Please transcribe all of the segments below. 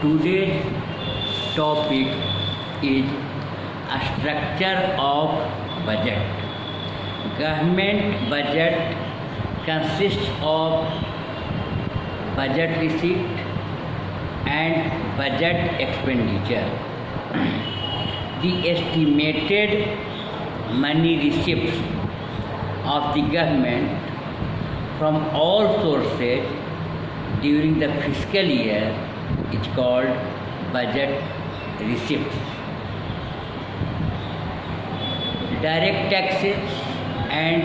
Today's topic is a structure of budget. Government budget consists of budget receipt and budget expenditure. The estimated money receipts of the government from all sources during the fiscal year is called budget receipts. Direct taxes and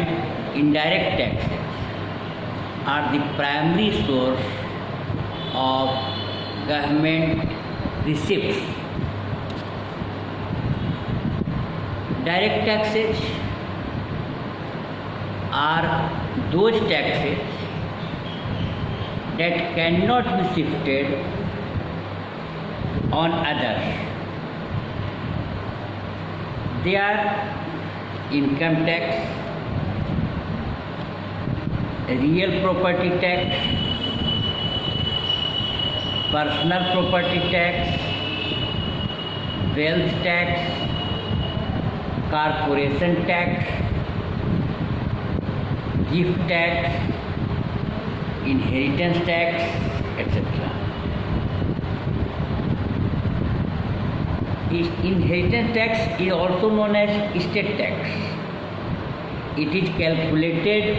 indirect taxes are the primary source of government receipts. Direct taxes are those taxes that cannot be shifted on others. They are income tax, real property tax, personal property tax, wealth tax, corporation tax, gift tax, inheritance tax, etc. Inheritance tax is also known as estate tax. It is calculated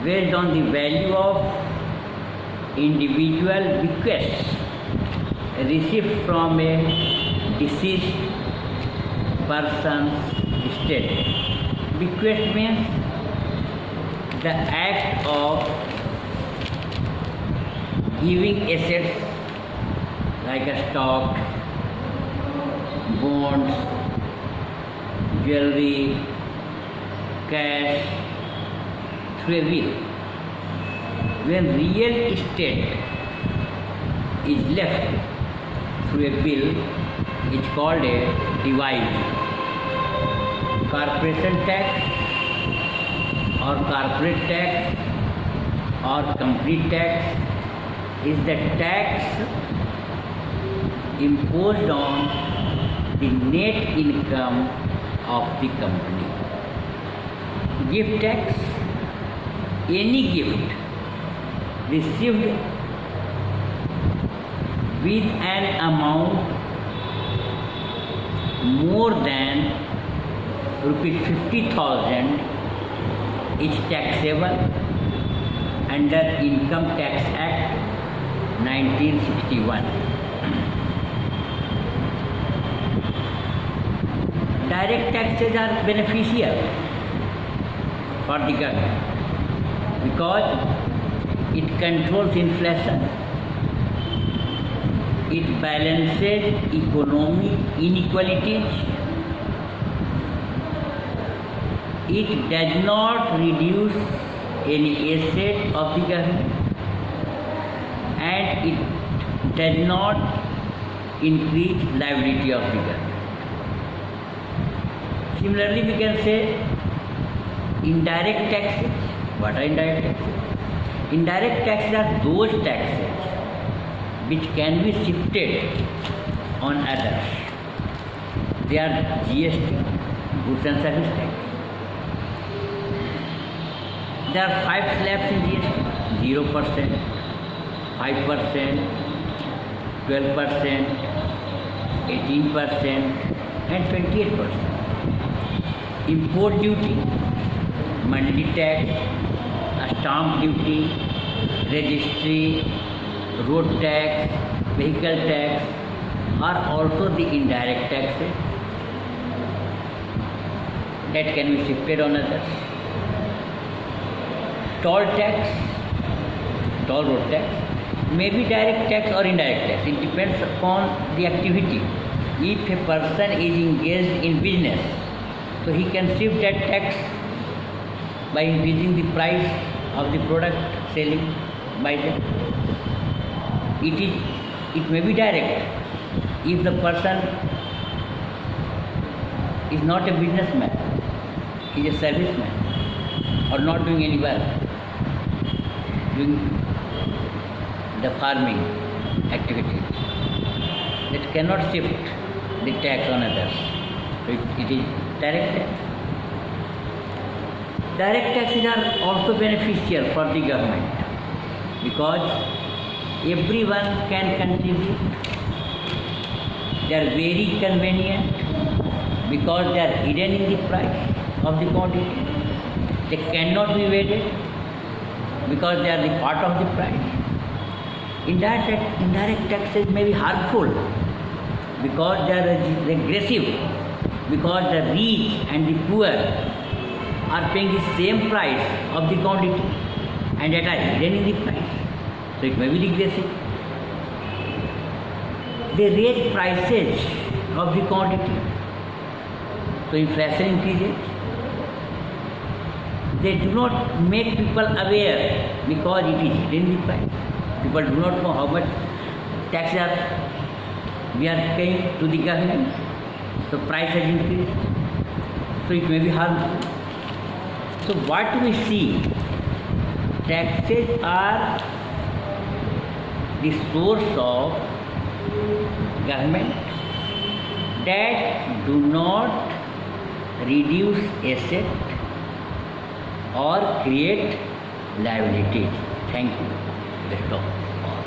based on the value of individual bequests received from a deceased person's estate. Bequest means the act of giving assets like a stock, bonds, jewelry, cash through a will. When real estate is left through a will, it's called a devise. Corporation tax or corporate tax or company tax is the tax imposed on the net income of the company. Gift tax, any gift received with an amount more than rupees 50,000 is taxable under Income Tax Act 1961. Direct taxes are beneficial for the government because it controls inflation, it balances economic inequalities, it does not reduce any asset of the government, and it does not increase liability of the government. Similarly, we can say indirect taxes. What are indirect taxes? Indirect taxes are those taxes which can be shifted on others. They are GST, goods and service tax. There are 5 slabs in GST: 0%, 5%, 12%, 18%, and 28%. Import duty, Mandi tax, stamp duty, registry, road tax, vehicle tax are also the indirect taxes that can be shifted on others. Toll tax, toll road tax may be direct tax or indirect tax. It depends upon the activity. If a person is engaged in business, so he can shift that tax by increasing the price of the product selling by them. It may be direct if the person is not a businessman, he is a serviceman or not doing any work, doing the farming activities. It cannot shift the tax on others. So it is direct tax. Direct taxes are also beneficial for the government because everyone can contribute. They are very convenient because they are hidden in the price of the quantity. They cannot be evaded because they are the part of the price. Indirect taxes may be harmful because they are regressive, because the rich and the poor are paying the same price of the quantity and that are hidden in the price. So it may be regressive. They raise prices of the quantity. So inflation increases. They do not make people aware because it is hidden in the price. People do not know how much taxes we are paying to the government. So price has increased. So it may be harmful. So what we see, taxes are the source of government that do not reduce asset or create liabilities. Thank you. Let's stop.